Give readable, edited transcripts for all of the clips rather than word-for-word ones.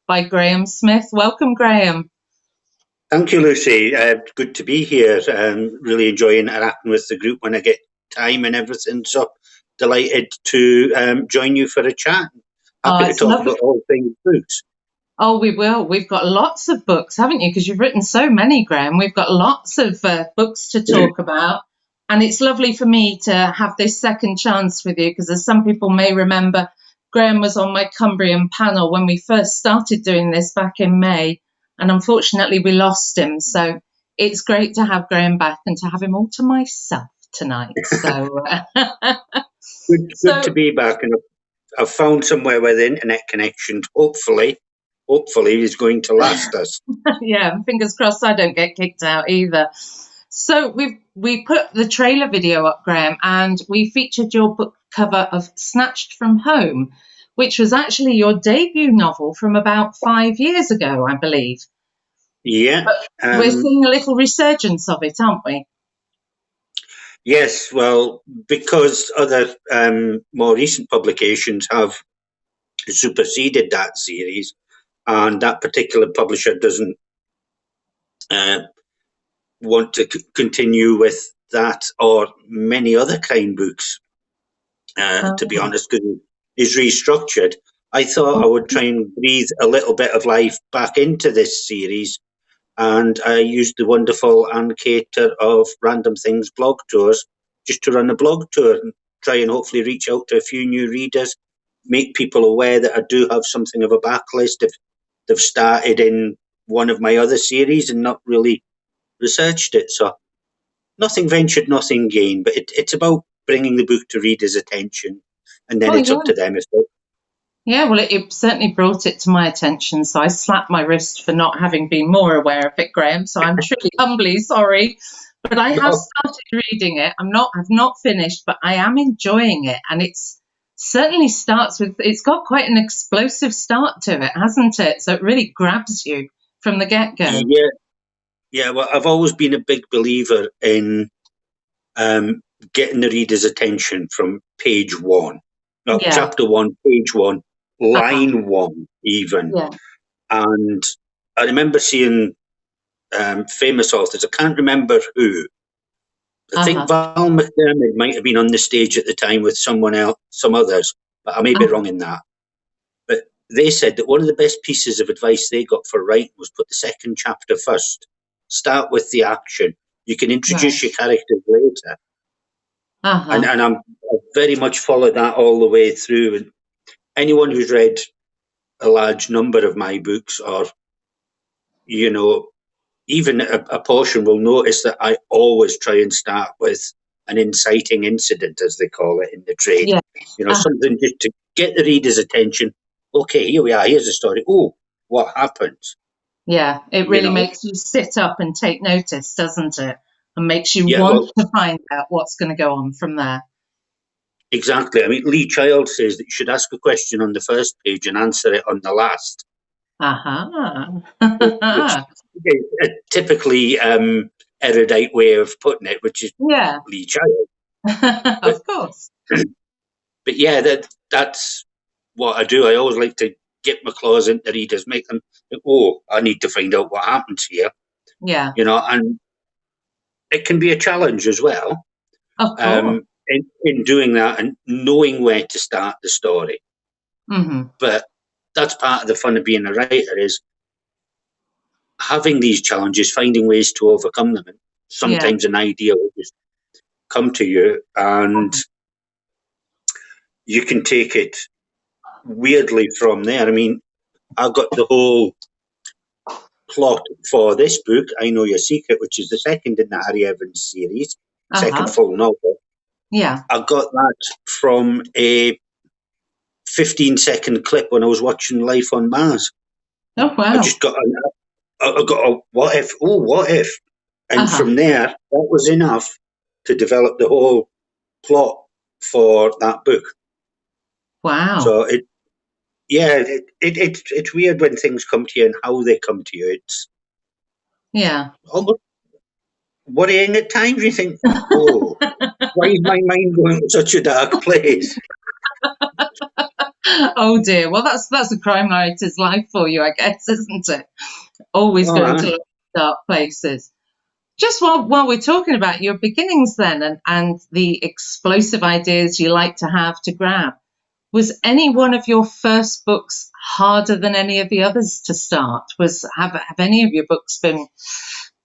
by Graham Smith. Welcome, Graham. Thank you, Lucy. Good to be here. Really enjoying interacting with the group when I get time and everything. So delighted to join you for a chat. Happy to talk about all things books. Oh, we will. We've got lots of books, haven't you? Because you've written so many, Graham. We've got lots of books to talk about. And it's lovely for me to have this second chance with you because, as some people may remember, Graham was on my Cumbrian panel when we first started doing this back in May. And unfortunately, we lost him. So it's great to have Graham back and to have him all to myself tonight. So good to be back. And I've found somewhere where the internet connection, hopefully, is going to last us. Yeah, fingers crossed I don't get kicked out either. So we put the trailer video up, Graham, and we featured your book cover of Snatched from Home, which was actually your debut novel from about 5 years ago, I believe. Yeah. We're seeing a little resurgence of it, aren't we? Yes, well, because other more recent publications have superseded that series, and that particular publisher doesn't want to continue with that or many other crime books, to be honest, because it's restructured. I thought I would try and breathe a little bit of life back into this series, and I used the wonderful Ann Cater of Random Things blog tours just to run a blog tour and try and hopefully reach out to a few new readers, make people aware that I do have something of a backlist if they've started in one of my other series and not really researched it. So nothing ventured, nothing gained, but it's about bringing the book to readers' attention, and then it's up to them if they... Yeah, well, it certainly brought it to my attention, so I slapped my wrist for not having been more aware of it, Graham, so I'm truly humbly sorry. But I have started reading it. I've not finished, but I am enjoying it, and it's certainly starts with, it's got quite an explosive start to it, hasn't it? So it really grabs you from the get-go. Yeah, well, I've always been a big believer in getting the reader's attention from page one. No, chapter one, page one, line one, even. Yeah. And I remember seeing famous authors. I can't remember who. I think Val McDermid might have been on the stage at the time with someone else, some others, but I may be wrong in that. But they said that one of the best pieces of advice they got for writing was put the second chapter first. Start with the action. You can introduce your characters later. And I very much follow that all the way through. And anyone who's read a large number of my books, or, you know, even a portion, will notice that I always try and start with an inciting incident, as they call it in the trade. Yeah. You know, something just to get the reader's attention. Okay, here we are. Here's the story. Oh, what happens? Yeah, it really makes you sit up and take notice, doesn't it? And makes you want to find out what's going to go on from there. Exactly. I mean, Lee Child says that you should ask a question on the first page and answer it on the last. Which is a typically erudite way of putting it, which is Lee Child. Of course. But yeah, that's what I do. I always like to get my claws into readers, make them think, oh, I need to find out what happens here. Yeah. You know, and it can be a challenge as well. Of course. In doing that and knowing where to start the story. But that's part of the fun of being a writer, is having these challenges, finding ways to overcome them. And sometimes an idea will just come to you and you can take it weirdly from there. I mean, I got the whole plot for this book, I Know Your Secret, which is the second in the Harry Evans series, second full novel. Yeah. I got that from a 15-second clip when I was watching Life on Mars. Oh, wow. I just got a what if? Oh, what if? And from there, that was enough to develop the whole plot for that book. Wow. So it's weird when things come to you and how they come to you. It's almost worrying at times. You think, oh, why is my mind going to such a dark place? Oh dear. Well, that's a crime writer's life for you, I guess, isn't it? Always All going right. to dark places. Just while we're talking about your beginnings then, and the explosive ideas you like to have to grab, was any one of your first books harder than any of the others to start? Have any of your books been,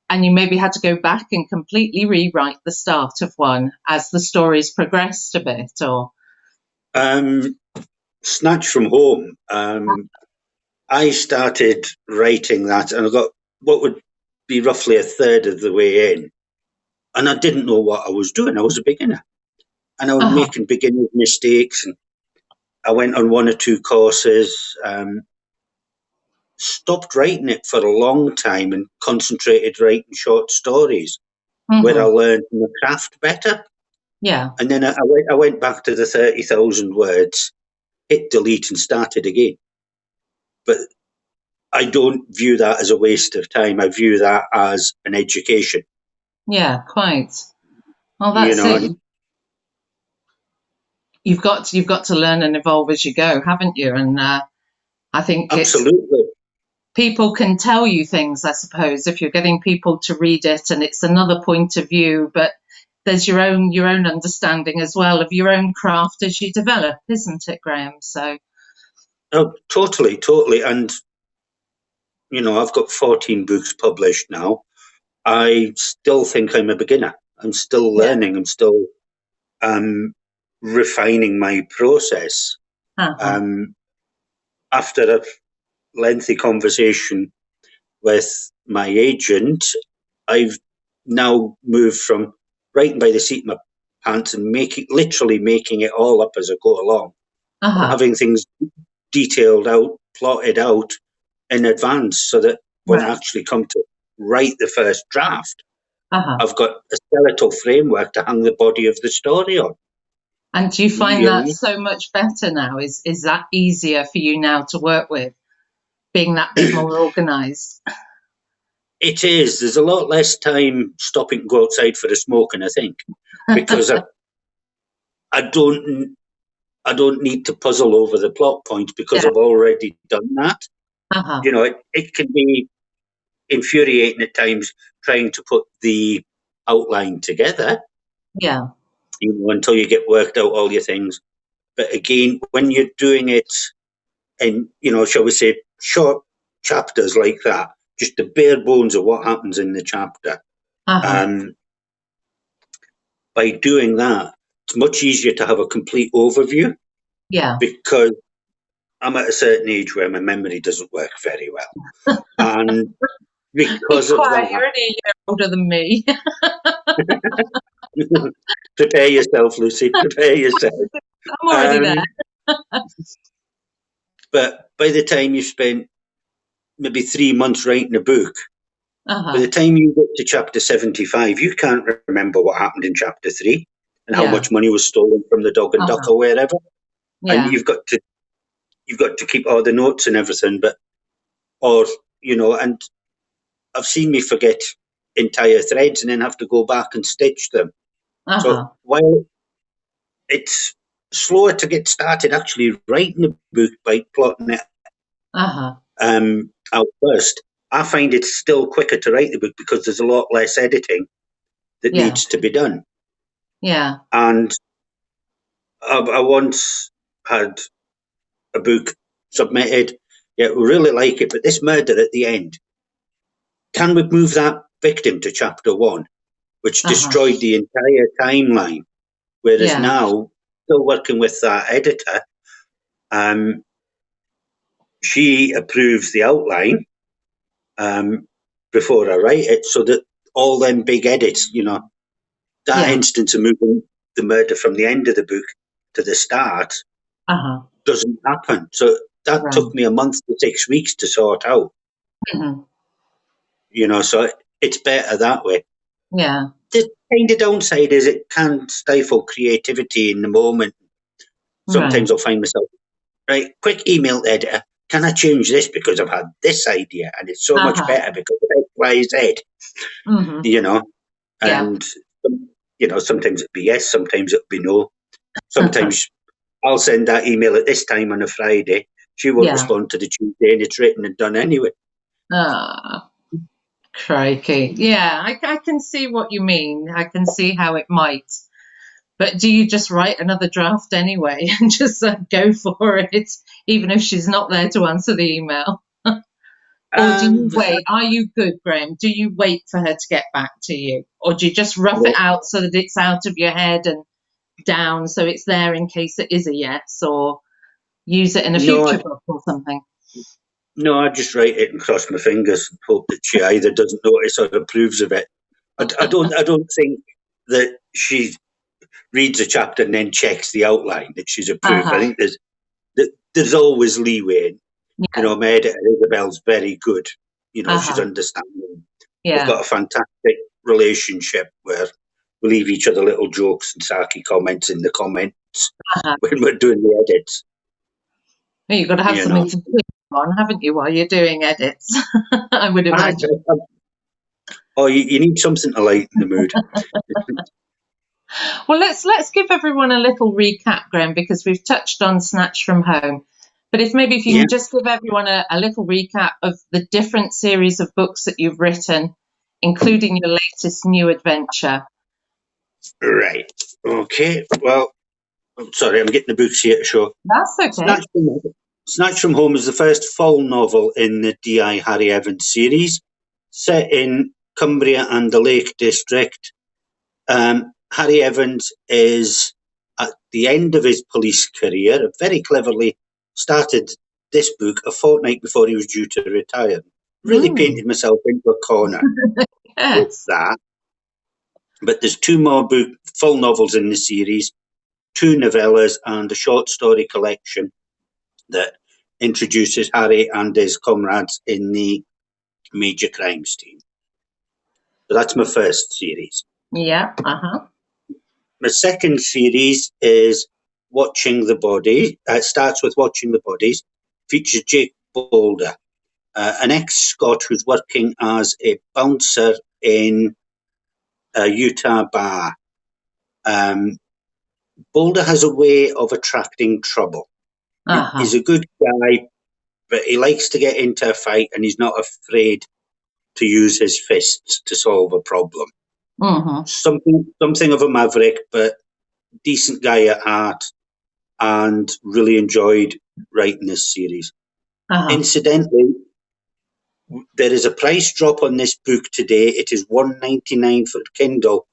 and you maybe had to go back and completely rewrite the start of one as the stories progressed a bit, or? Um, Snatch from Home. I started writing that, and I got what would be roughly a third of the way in, and I didn't know what I was doing. I was a beginner, and I was Uh-huh, making beginner mistakes. And I went on one or two courses. Stopped writing it for a long time and concentrated writing short stories where I hmm. learned the craft better. Yeah, And then I went back to the 30,000 words, hit delete and started again. But I don't view that as a waste of time. I view that as an education, yeah, quite. Well, you that's know, it. and You've got to learn and evolve as you go, haven't you? And I think it's absolutely. people can tell you things, I suppose, if you're getting people to read it and it's another point of view, but there's your own understanding as well of your own craft as you develop, isn't it, Graham? So Oh, totally, totally. And, I've got 14 books published now. I still think I'm a beginner. I'm still yeah. learning. I'm still um, refining my process. Uh-huh. Um, After a lengthy conversation with my agent, I've now moved from writing by the seat of my pants and literally making it all up as I go along, and Uh-huh. having things detailed out, plotted out in advance, so that when I Right. actually come to write the first draft, Uh-huh. I've got a skeletal framework to hang the body of the story on. And do you find You that know? so much better now? Is that easier for you now to work with, being that bit more organized? It is. There's a lot less time stopping to go outside for a smoke, and I think because I don't I don't need to puzzle over the plot points because Yeah. I've already done that. Uh-huh. It can be infuriating at times trying to put the outline together, Yeah. until you get worked out all your things. But again, when you're doing it in, shall we say, short chapters like that, just the bare bones of what happens in the chapter, Uh-huh. um, by doing that, it's much easier to have a complete overview Yeah. because I'm at a certain age where my memory doesn't work very well. And Be because of quiet, you're that, only a year older than me. prepare yourself, Lucy, prepare yourself. I'm already there. Um, but by the time you've spent maybe 3 months writing a book, by the Uh-huh. time you get to chapter 75, you can't remember what happened in chapter 3 and how Yeah. much money was stolen from the dog and duck Uh-huh. or wherever. And Yeah. you've got to keep all the notes and everything, and I've seen me forget entire threads and then have to go back and stitch them. So Uh-huh. while it's slower to get started actually writing a book by plotting it Uh-huh. out first, I find it's still quicker to write the book because there's a lot less editing that Yeah. needs to be done. Yeah. And I once had a book submitted. Yeah, we really like it, but this murder at the end, can we move that victim to chapter 1, which Uh-huh. destroyed the entire timeline? Whereas Yeah. now, still working with that editor, um, she approves the outline um, before I write it, so that all them big edits, that Yeah. instance of moving the murder from the end of the book to the start Uh-huh. doesn't happen. So that Right. took me a month to 6 weeks to sort out. Mhm. So it's better that way. Yeah. The kind of downside is it can stifle creativity in the moment. Right. Sometimes I'll find myself, right, quick email to editor, can I change this because I've had this idea and it's so much Uh-huh. better because of X, Y, Z, Mhm. you know? Yeah. And, sometimes it'd be yes, sometimes it'd be no. Sometimes I'll send that email at this time on a Friday. She won't respond to the Tuesday, and it's written and done anyway. Ah, crikey. Yeah, I can see what you mean. I can see how it might. But do you just write another draft anyway and just go for it, even if she's not there to answer the email? Or do you wait? Are you good, Graham? Do you wait for her to get back to you? Or do you just rough it out so that it's out of your head and down so it's there in case it is a yes, or use it in a future book or something? No, I just write it and cross my fingers and hope that she either doesn't notice or approves of it. I don't think that she reads a chapter and then checks the outline that she's approved. I think there's always leeway. You know, my editor Isabel's very good. You know, she's understanding. We've got a fantastic relationship where we leave each other little jokes and sarky comments in the comments when we're doing the edits. Well, you've got to have something to do on, haven't you, while you're doing edits? I would imagine. Oh, you need something to lighten the mood. Well, let's give everyone a little recap, Graham, because we've touched on Snatched from Home. But if you can just give everyone a little recap of the different series of books that you've written, including your latest new adventure. Right. Okay. Well, I'm sorry, I'm getting the books here to show. That's okay. Snatched from Home is the first full novel in the D.I. Harry Evans series, set in Cumbria and the Lake District. Harry Evans is at the end of his police career, very cleverly started this book a fortnight before he was due to retire. Really painted myself into a corner with that. But there's two more full novels in the series, two novellas and a short story collection that introduces Harry and his comrades in the Major Crimes Team. So that's my first series. Yeah, My second series is Watching the Body. It starts with Watching the Bodies. Features Jake Boulder, an ex-Scot who's working as a bouncer in a Utah bar. Boulder has a way of attracting trouble. He's a good guy, but he likes to get into a fight and he's not afraid to use his fists to solve a problem. Something of a maverick, but decent guy at heart, and really enjoyed writing this series. Incidentally, there is a price drop on this book today. It is $1.99 for Kindle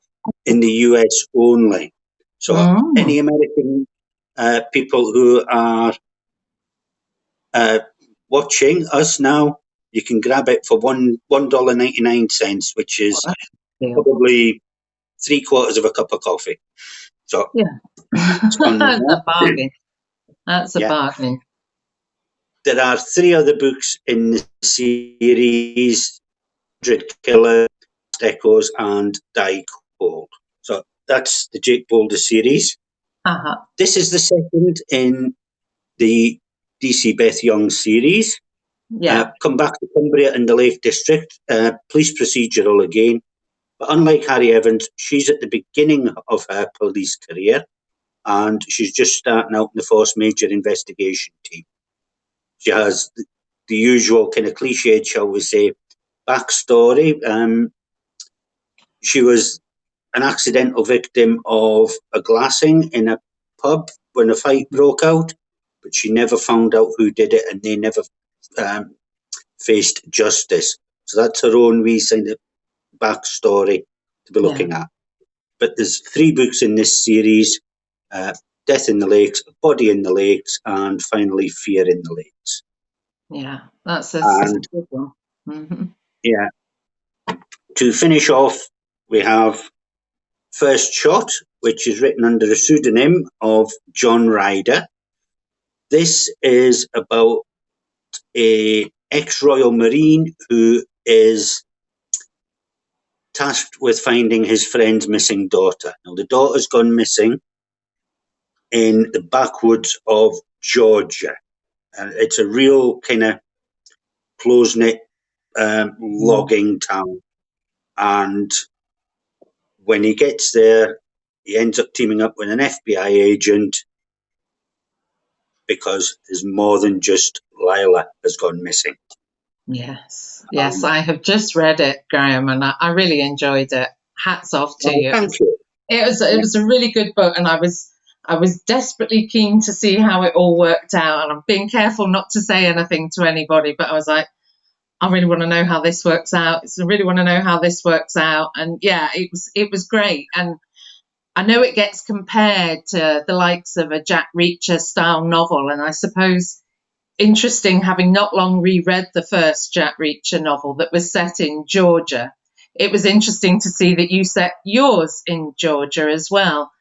in the US only. So any American people who are watching us now, you can grab it for $1.99, which is probably 3/4 of a cup of coffee. So that's a bargain. That's a bargain. There are 3 other books in the series: 100 Killer, Echoes, and Die Cold. So that's the Jake Boulder series. This is the second in the DC Beth Young series. Come Back to Cumbria and the Lake District. Police procedural again. But unlike Harry Evans, she's at the beginning of her police career and she's just starting out in the Force Major investigation team. She has the usual kind of cliched, shall we say, backstory. She was an accidental victim of a glassing in a pub when a fight broke out, but she never found out who did it and they never faced justice. So that's her own wee kind of backstory to be looking at. But there's 3 books in this series: Death in the Lakes, Body in the Lakes, and finally Fear in the Lakes. Yeah, that's a good one. Yeah. To finish off, we have First Shot, which is written under the pseudonym of John Ryder. This is about a ex-Royal Marine who is tasked with finding his friend's missing daughter. Now, the daughter's gone missing in the backwoods of Georgia. And it's a real kind of close-knit logging town. And when he gets there, he ends up teaming up with an FBI agent because there's more than just Lila has gone missing. Yes, I have just read it, Graham, and I really enjoyed it. Hats off to you. Thank you. It was a really good book, and I was desperately keen to see how it all worked out, and I'm being careful not to say anything to anybody, but I was like, I really want to know how this works out. I really want to know how this works out. And yeah, it was great. And I know it gets compared to the likes of a Jack Reacher style novel, and I suppose interesting, having not long reread the first Jack Reacher novel that was set in Georgia. It was interesting to see that you set yours in Georgia as well.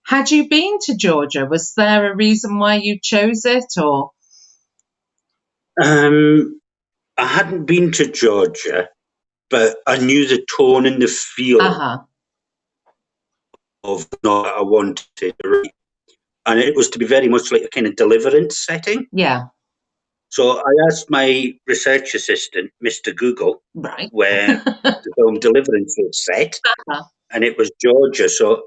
Had you been to Georgia? Was there a reason why you chose it, or? I hadn't been to Georgia, but I knew the tone and the feel of what I wanted to write. And it was to be very much like a kind of Deliverance setting. Yeah. So I asked my research assistant, Mr. Google, right, where the film Deliverance was set, and it was Georgia. So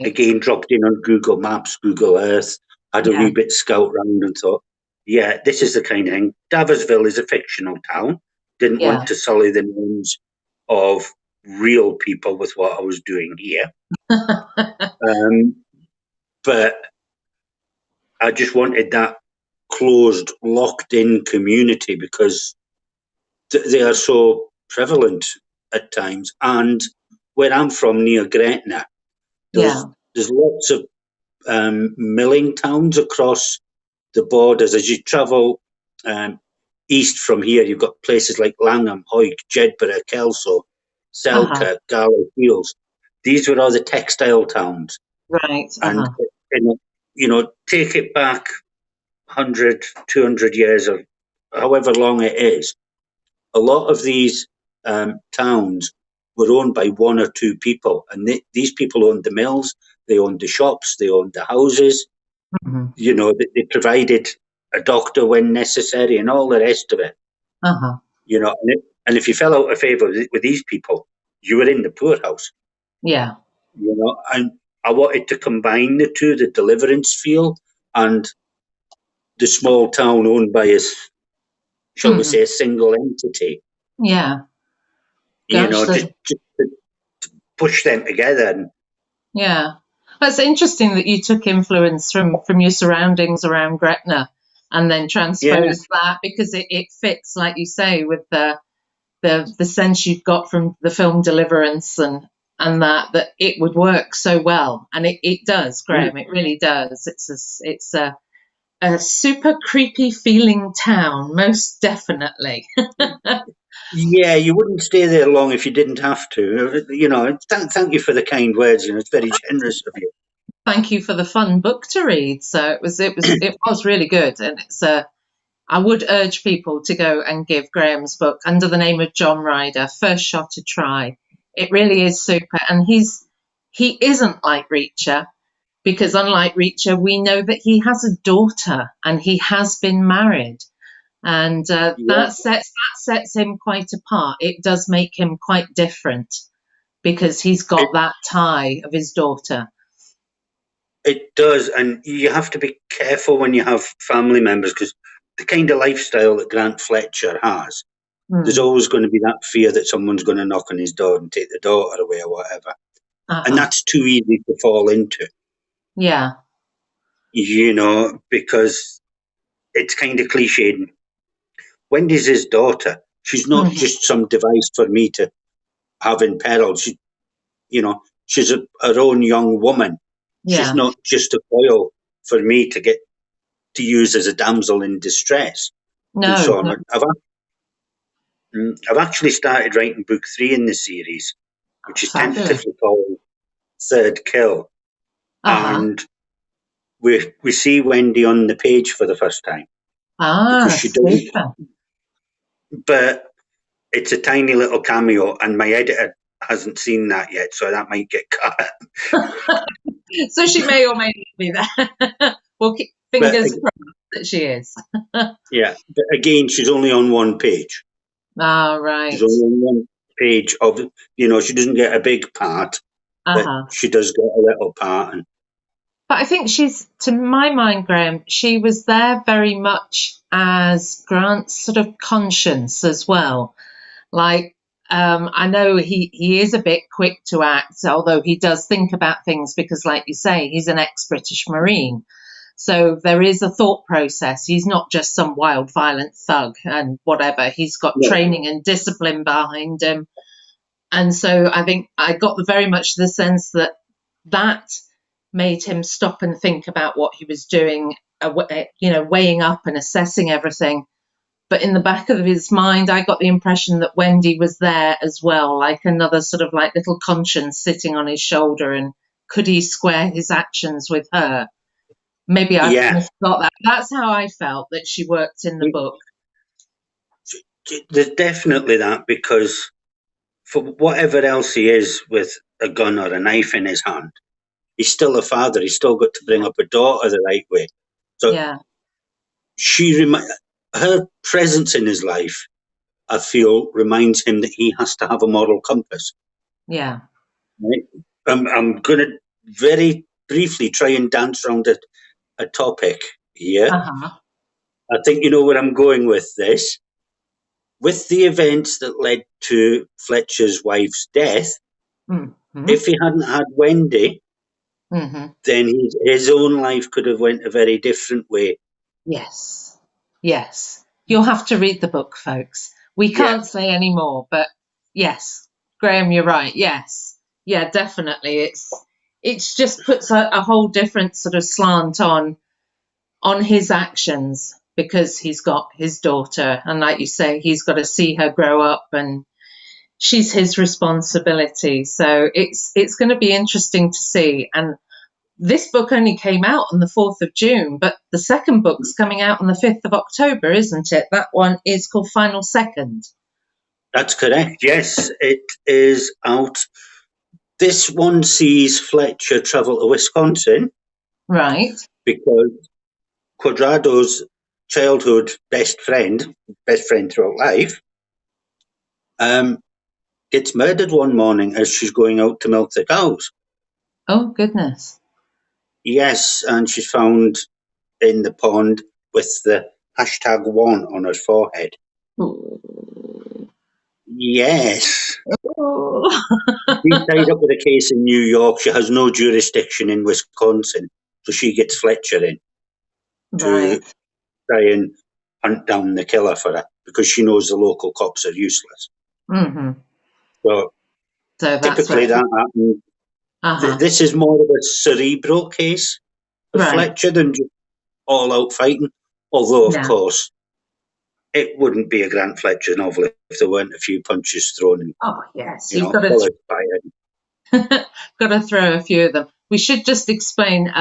again, dropped in on Google Maps, Google Earth, had a wee bit scout round and thought, yeah, this is the kind of thing. Davisville is a fictional town. Didn't want to sully the names of real people with what I was doing here. But I just wanted that closed, locked-in community because they are so prevalent at times. And where I'm from, near Gretna, there's lots of milling towns across the borders. As you travel east from here, you've got places like Langham, Hawick, Jedburgh, Kelso, Selkirk, Garlow Fields. These were all the textile towns. Right. And, take it back 100, 200 years or however long it is, a lot of these towns were owned by one or two people. And these people owned the mills, they owned the shops, they owned the houses. Mm-hmm. They provided a doctor when necessary and all the rest of it. And if you fell out of favour with these people, you were in the poorhouse. Yeah. And I wanted to combine the two, the Deliverance feel and the small town owned by shall we say, a single entity. Yeah. Just to push them together. Yeah. That's interesting that you took influence from your surroundings around Gretna and then transposed that, because it fits, like you say, with the sense you've got from the film Deliverance and that it would work so well. And it does, Graham. It really does. It's a super creepy feeling town, most definitely. Yeah, you wouldn't stay there long if you didn't have to. Thank you for the kind words. It's very generous of you. Thank you for the fun book to read. So it was really good, and I would urge people to go and give Graham's book under the name of John Ryder, First Shot a Try. It really is super, and he isn't like Reacher, because unlike Reacher, we know that he has a daughter and he has been married. And that sets him quite apart. It does make him quite different because he's got that tie of his daughter. It does, and you have to be careful when you have family members, because the kind of lifestyle that Grant Fletcher has, there's always going to be that fear that someone's going to knock on his door and take the daughter away or whatever. And that's too easy to fall into. Yeah. Because it's kind of cliched. Wendy's his daughter. She's not just some device for me to have in peril. She's her own young woman. Yeah. She's not just a foil for me to get to use as a damsel in distress. No. And so on. I've actually started writing book 3 in the series, which is tentatively called Third Kill. And we see Wendy on the page for the first time. Because she doesn't. But it's a tiny little cameo, and my editor hasn't seen that yet, so that might get cut. So she may or may not be there. Well, fingers crossed that she is. Yeah, but again, she's only on one page. Right. She's only on one page of, she doesn't get a big part, but she does get a little part. And But I think she's, to my mind, Graham, she was there very much as Grant's sort of conscience as well. Like, I know he is a bit quick to act, although he does think about things because, like you say, he's an ex-British Marine. So there is a thought process. He's not just some wild, violent thug and whatever. He's got Yeah. training and discipline behind him. And so I think I got very much the sense that that made him stop and think about what he was doing, weighing up and assessing everything. But in the back of his mind, I got the impression that Wendy was there as well, like another sort of like little conscience sitting on his shoulder. And could he square his actions with her? Maybe I've misgot that. That's how I felt that she worked in the book. There's definitely that, because for whatever else he is with a gun or a knife in his hand, he's still a father. He's still got to bring up a daughter the right way. So Yeah. her presence in his life, I feel, reminds him that he has to have a moral compass. Yeah. Right? I'm going to very briefly try and dance around a topic here. Uh-huh. I think you know where I'm going with this. With the events that led to Fletcher's wife's death, if he hadn't had Wendy, then his own life could have went a very different way. Yes. Yes. You'll have to read the book, folks. We can't say any more, but yes, Graham, you're right. Yes. Yeah, definitely. It's just puts a whole different sort of slant on his actions, because he's got his daughter, and like you say, he's got to see her grow up, and she's his responsibility. So it's going to be interesting to see. And this book only came out on the 4th of June, but the second book's coming out on the 5th of October, isn't it? That one is called Final Second. That's correct. Yes, it is out. This one sees Fletcher travel to Wisconsin. Right. Because Quadrado's childhood best friend throughout life, gets murdered one morning as she's going out to milk the cows. Oh, goodness. Yes, and she's found in the pond with the #1 on her forehead. Ooh. Yes. Oh. She's tied up with a case in New York. She has no jurisdiction in Wisconsin, so she gets Fletcher in to try and hunt down the killer for her, because she knows the local cops are useless. So typically that happens. This is more of a cerebral case of Fletcher than just all-out fighting. Although, of course, it wouldn't be a Grant Fletcher novel if there weren't a few punches thrown in. Oh, yes. You've got to throw a few of them. We should just explain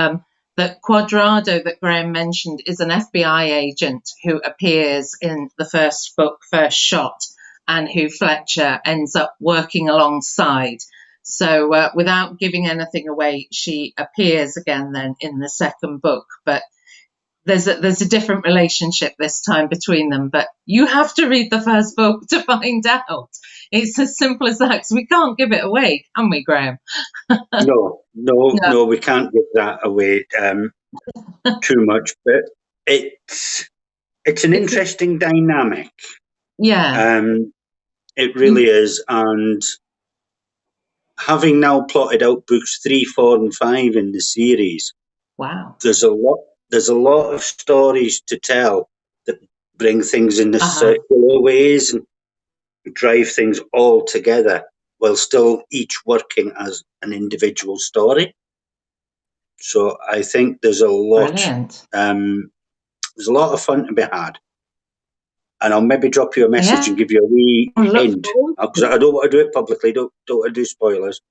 that Quadrado that Graham mentioned is an FBI agent who appears in the first book, First Shot, and who Fletcher ends up working alongside. So without giving anything away, she appears again then in the second book. But there's a different relationship this time between them. But you have to read the first book to find out. It's as simple as that, because we can't give it away, can we, Graham? No, we can't give that away too much. But it's an interesting dynamic. Yeah. It really is. And having now plotted out books 3, 4, and 5 in the series, wow, there's a lot of stories to tell that bring things in the circular ways and drive things all together, while still each working as an individual story. So I think there's a lot. Brilliant. There's a lot of fun to be had. And I'll maybe drop you a message and give you a wee hint, because I don't want to do it publicly. Don't want to do spoilers,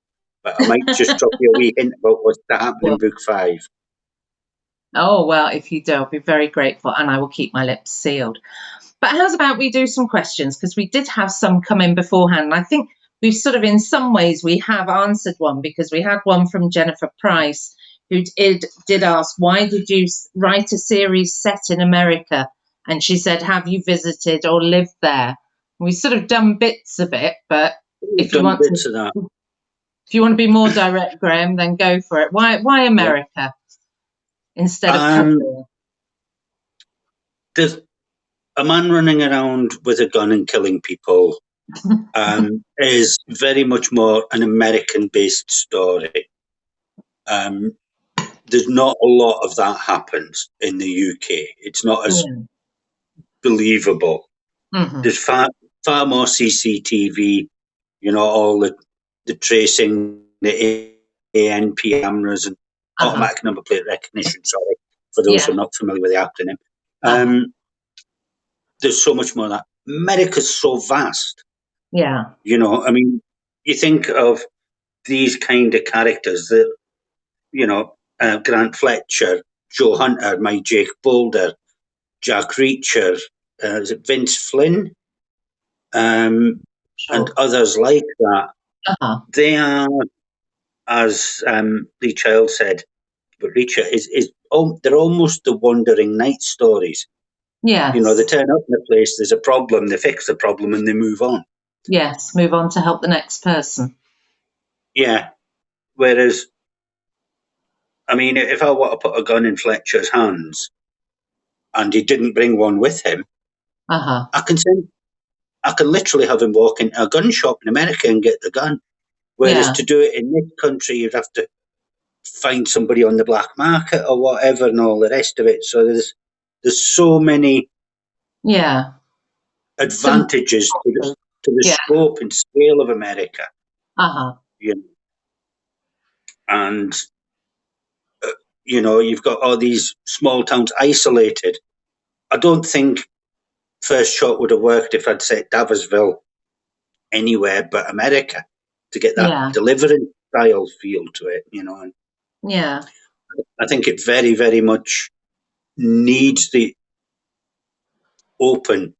but I might just drop you a wee hint about what's to happen in book 5. Oh, well, if you do, I'll be very grateful, and I will keep my lips sealed. But how's about we do some questions, because we did have some come in beforehand. And I think we've sort of, in some ways, we have answered one, because we had one from Jennifer Price, who did ask, why did you write a series set in America? And she said, have you visited or lived there? We've sort of done bits of it, but if you want to be more direct, Graham, then go for it. Why America? instead of cutting? There's a man running around with a gun and killing people is very much more an American-based story. There's not a lot of that happens in the UK. It's not as believable. Mm-hmm. There's far more CCTV, all the tracing, the ANP cameras and automatic number plate recognition, sorry, for those who are not familiar with the acronym. There's so much more of that. America's so vast. Yeah. You think of these kind of characters that, Grant Fletcher, Joe Hunter, Mike Jake Boulder, Jack Reacher, is it Vince Flynn? And others like that. They are, as Lee Child said, but Reacher they're almost the Wandering Night stories. Yeah. They turn up in a place, there's a problem, they fix the problem and they move on. Yes, move on to help the next person. Yeah. Whereas, if I want to put a gun in Fletcher's hands and he didn't bring one with him, I can literally have him walk into a gun shop in America and get the gun. Whereas to do it in this country, you'd have to find somebody on the black market or whatever and all the rest of it. So there's so many advantages to the scope and scale of America. And you've got all these small towns isolated. I don't think First Shot would have worked if I'd set Davisville anywhere but America to get that delivering style feel to it, And I think it very, very much needs the open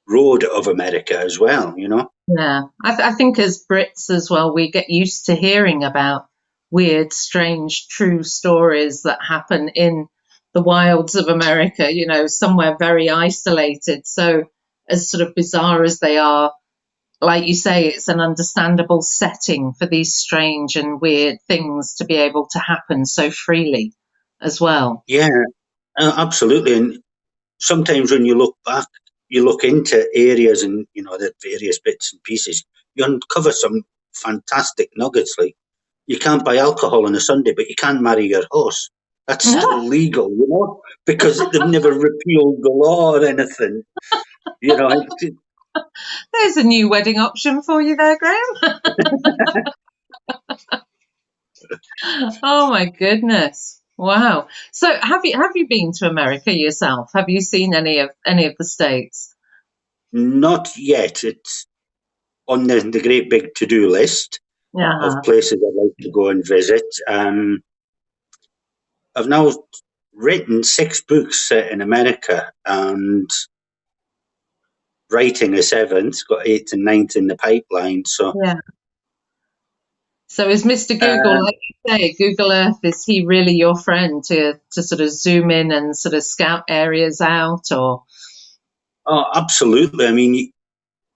road of America as well, Yeah, I think as Brits as well, we get used to hearing about weird, strange, true stories that happen in the wilds of America, somewhere very isolated. So as sort of bizarre as they are, like you say, it's an understandable setting for these strange and weird things to be able to happen so freely as well. Yeah, absolutely. And sometimes when you look back, you look into areas and, the various bits and pieces, you uncover some fantastic nuggets. Like, you can't buy alcohol on a Sunday, but you can marry your horse. That's still legal, because they've never repealed the law or anything. There's a new wedding option for you there, Graham. Oh my goodness. Wow. So have you been to America yourself? Have you seen any of the states? Not yet. It's on the great big to-do list of places I'd like to go and visit. I've now written 6 books set in America and writing a 7th, got 8th and 9th in the pipeline. So So is Mr. Google, like you say, Google Earth, is he really your friend to sort of zoom in and sort of scout areas out, or? Oh, absolutely.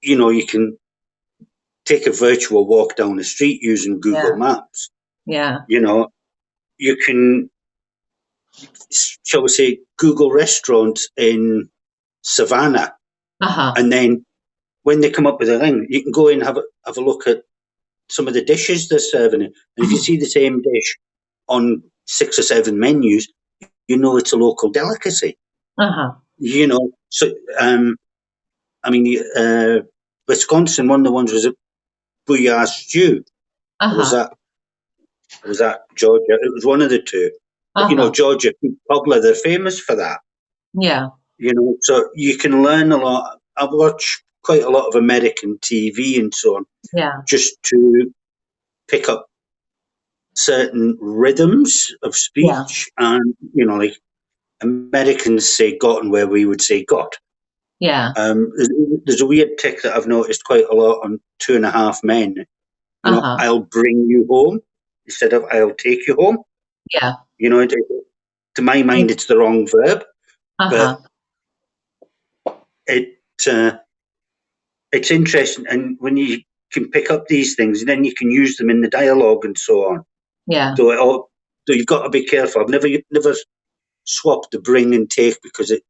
You can take a virtual walk down the street using Google Maps. Yeah. You can, shall we say, Google restaurants in Savannah. And then when they come up with a thing, you can go in and have a look at some of the dishes they're serving. And if you see the same dish on 6 or 7 menus, it's a local delicacy. So, Wisconsin, one of the ones was a bouillard stew. Was that Georgia? It was one of the two. But, Georgia, Pogler, they're famous for that. Yeah. So you can learn a lot. I watch quite a lot of American TV and so on. Yeah. Just to pick up certain rhythms of speech and, like Americans say gotten where we would say got. Yeah. There's a weird tick that I've noticed quite a lot on 2.5 Men. I'll bring you home instead of I'll take you home. Yeah. To my mind, it's the wrong verb. But it's interesting. And when you can pick up these things, then you can use them in the dialogue and so on. Yeah. So you've got to be careful. I've never swap the bring and take because it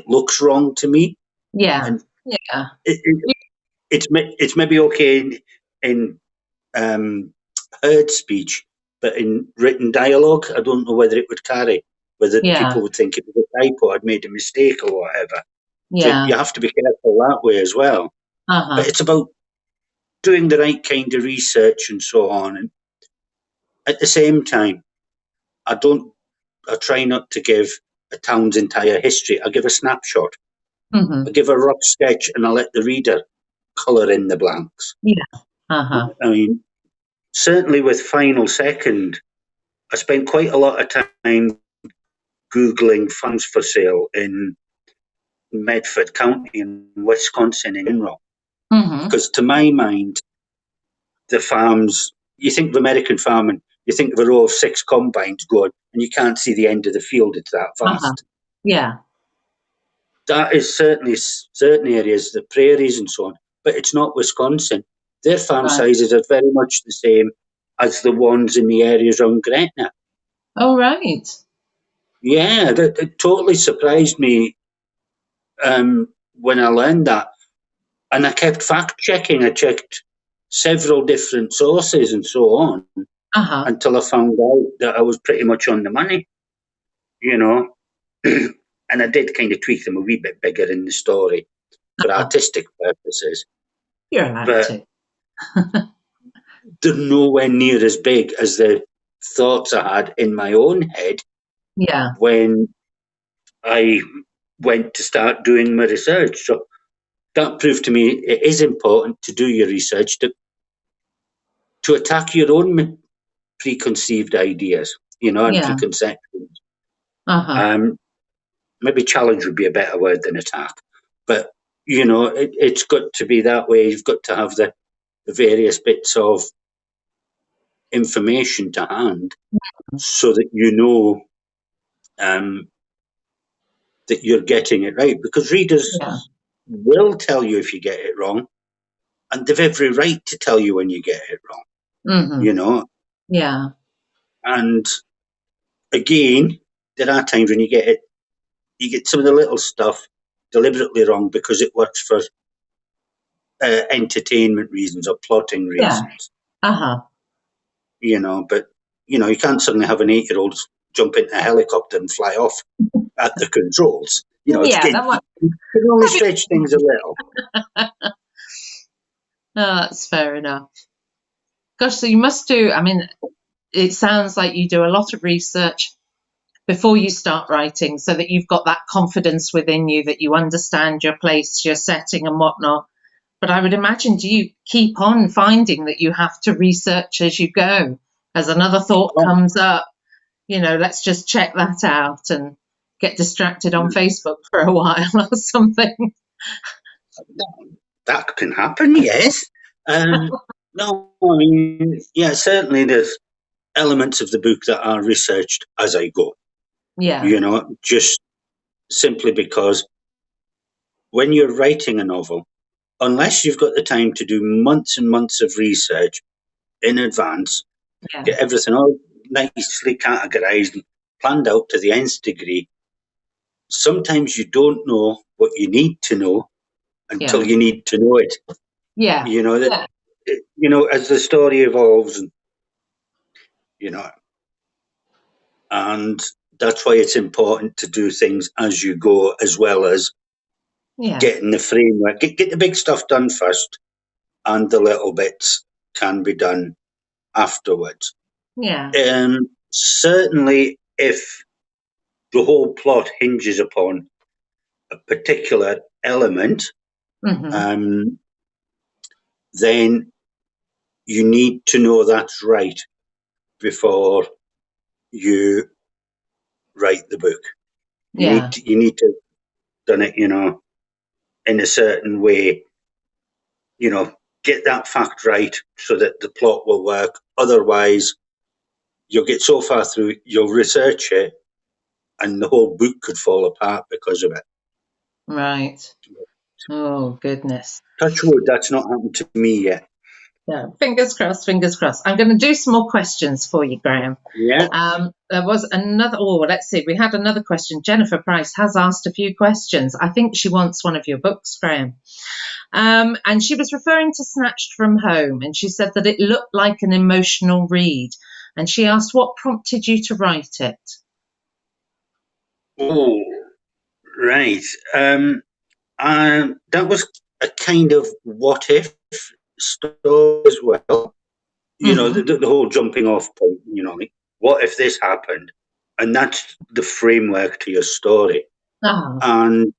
looks wrong to me. Yeah. And Yeah. it's maybe okay in heard speech, but in written dialogue, I don't know whether it would carry, whether Yeah. people would think it was a typo, I'd made a mistake or whatever. So Yeah. you have to be careful that way as well. But it's about doing the right kind of research and so on. And at the same time, I try not to give a town's entire history. I give a snapshot. I give a rough sketch and I let the reader colour in the blanks. Yeah. I mean, certainly with Final Second, I spent quite a lot of time Googling farms for sale in Medford County in Wisconsin in general. Because to my mind, the farms, you think of American farming, you think of a row of 6 combines going, and you can't see the end of the field, it's that vast. Yeah. That is certainly certain areas, the prairies and so on, but it's not Wisconsin. Their farm sizes are very much the same as the ones in the areas around Gretna. Oh, right. Yeah, that totally surprised me when I learned that. And I kept fact checking. I checked several different sources and so on until I found out that I was pretty much on the money, you know. And I did kind of tweak them a wee bit bigger in the story for artistic purposes. You're allowed to. They're nowhere near as big as the thoughts I had in my own head when I went to start doing my research. So that proved to me it is important to do your research, to attack your own preconceived ideas, and preconceptions. Maybe challenge would be a better word than attack. But, it's got to be that way. You've got to have the various bits of information to hand so that you know that you're getting it right. Because readers will tell you if you get it wrong, and they've every right to tell you when you get it wrong. Yeah. And again, there are times when you get some of the little stuff deliberately wrong because it works for entertainment reasons or plotting reasons. But you can't suddenly have an 8-year-old jump into a helicopter and fly off at the controls. You can only stretch things a little. That's fair enough. Gosh, so you must do, it sounds like you do a lot of research before you start writing so that you've got that confidence within you that you understand your place, your setting and whatnot. But I would imagine, do you keep on finding that you have to research as you go? As another thought comes up, let's just check that out and get distracted on Facebook for a while or something. That can happen, yes. No, certainly there's elements of the book that are researched as I go. Yeah. Just simply because when you're writing a novel, unless you've got the time to do months and months of research in advance, get everything all nicely categorized and planned out to the nth degree, sometimes you don't know what you need to know until you need to know it. Yeah. As the story evolves, and that's why it's important to do things as you go, as well as getting the framework. Get the big stuff done first, and the little bits can be done afterwards. Yeah. Certainly, if the whole plot hinges upon a particular element, then you need to know that's right before you write the book. You need to done it, in a certain way. Get that fact right so that the plot will work. Otherwise, you'll get so far through, you'll research it, and the whole book could fall apart because of it. Right. Oh, goodness. Touch wood, that's not happened to me yet. Yeah, fingers crossed, fingers crossed. I'm going to do some more questions for you, Graham. Yeah. There was another, let's see, we had another question. Jennifer Price has asked a few questions. I think she wants one of your books, Graham. And she was referring to Snatched from Home, and she said that it looked like an emotional read. And she asked, what prompted you to write it? Oh, right. That was a kind of what if story as well. You know, the whole jumping off point, you know, like, what if this happened? And that's the framework to your story. Oh. And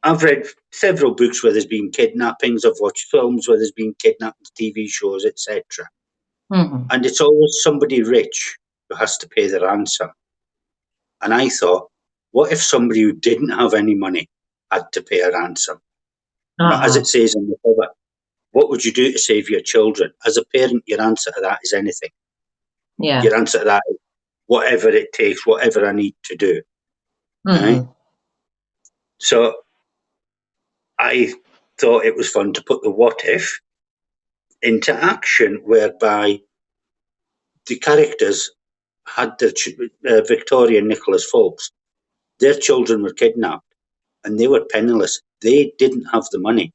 I've read several books where there's been kidnappings. I've watched films where there's been kidnappings, TV shows, etc. And it's always somebody rich who has to pay the ransom. And I thought, what if somebody who didn't have any money had to pay a ransom? Now, as it says in the cover, what would you do to save your children? As a parent, your answer to that is anything. Yeah. Your answer to that is whatever it takes, whatever I need to do. Right? So I thought it was fun to put the what if into action, whereby the characters had their Victoria and Nicholas Foulkes, their children were kidnapped and they were penniless. They didn't have the money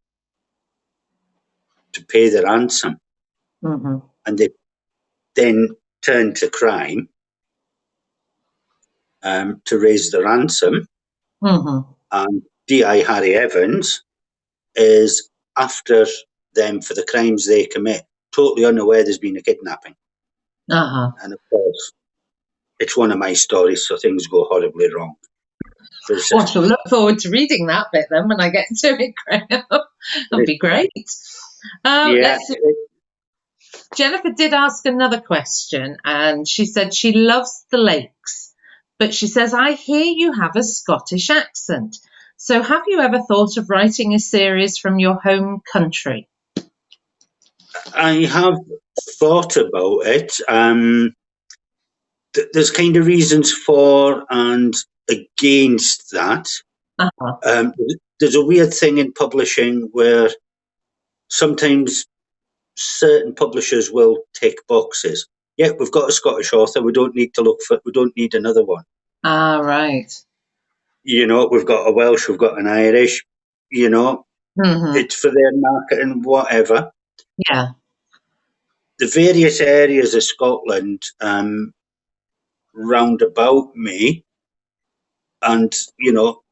to pay the ransom. And they then turned to crime to raise the ransom. And D.I. Harry Evans is after them for the crimes they commit, totally unaware there's been a kidnapping. And of course, it's one of my stories, so things go horribly wrong. Well, I shall look forward to reading that bit then when I get to it, Graham. That'd be great. Jennifer did ask another question, and she said she loves the lakes, but she says, I hear you have a Scottish accent. So have you ever thought of writing a series from your home country? I have thought about it. There's kind of reasons for and against that. There's a weird thing in publishing where sometimes certain publishers will tick boxes. Yeah, we've got a Scottish author. We don't need another one. Right. You know, we've got a Welsh, we've got an Irish, you know, it's for their marketing, whatever. Yeah. The various areas of Scotland round about me, and, you know,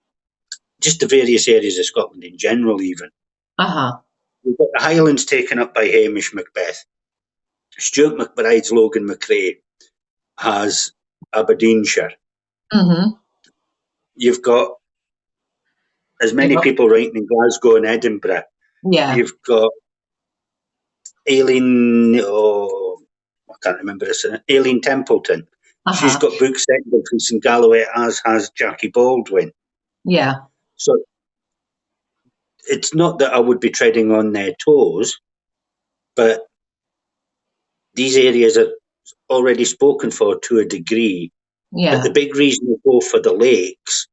just the various areas of Scotland in general, even. We've got the Highlands taken up by Hamish Macbeth. Stuart McBride's Logan McRae has Aberdeenshire. You've got as many people writing in Glasgow and Edinburgh. Yeah. You've got Aileen, I can't remember her surname, Aileen Templeton. She's got books set in Dumfries and Galloway, as has Jackie Baldwin. Yeah. So it's not that I would be treading on their toes, but these areas are already spoken for to a degree. Yeah. But the big reason to go for the lakes